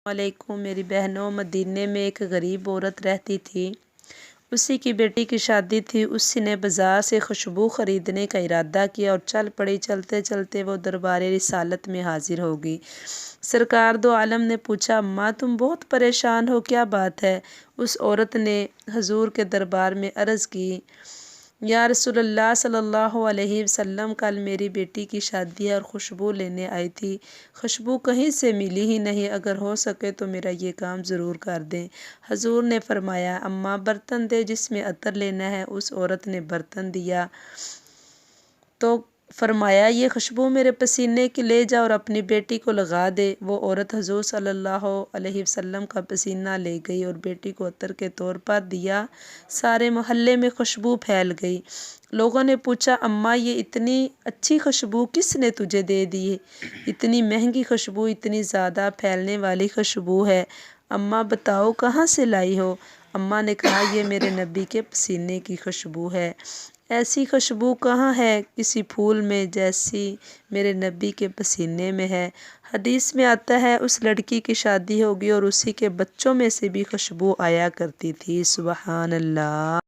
वालेकुम मेरी बहनों, मदीने में एक गरीब औरत रहती थी। उसी की बेटी की शादी थी। उसने बाज़ार से खुशबू ख़रीदने का इरादा किया और चल पड़ी। चलते चलते वो दरबार रिसालत में हाजिर हो गई। सरकार दो आलम ने पूछा, अम्मा तुम बहुत परेशान हो, क्या बात है? उस औरत ने हजूर के दरबार में अर्ज़ की, या रसूलल्लाह सल्लल्लाहु अलैहि वसल्लम, कल मेरी बेटी की शादी है और खुशबू लेने आई थी। खुशबू कहीं से मिली ही नहीं। अगर हो सके तो मेरा ये काम ज़रूर कर दें। हजूर ने फरमाया, अम्मा बर्तन दे जिसमें अतर लेना है। उस औरत ने बर्तन दिया तो फरमाया, ये खुशबू मेरे पसीने की ले जा और अपनी बेटी को लगा दे। वो औरत हजूर सल्लल्लाहु अलैहि वसल्लम का पसीना ले गई और बेटी को अतर के तौर पर दिया। सारे मोहल्ले में खुशबू फैल गई। लोगों ने पूछा, अम्मा ये इतनी अच्छी खुशबू किसने तुझे दे दी है? इतनी महंगी खुशबू, इतनी ज़्यादा फैलने वाली खुशबू है, अम्मा बताओ कहाँ से लाई हो? अम्मा ने कहा, ये मेरे नबी के पसीने की खुशबू है। ऐसी खुशबू कहाँ है किसी फूल में जैसी मेरे नबी के पसीने में है। हदीस में आता है, उस लड़की की शादी होगी और उसी के बच्चों में से भी खुशबू आया करती थी। सुबहान अल्लाह।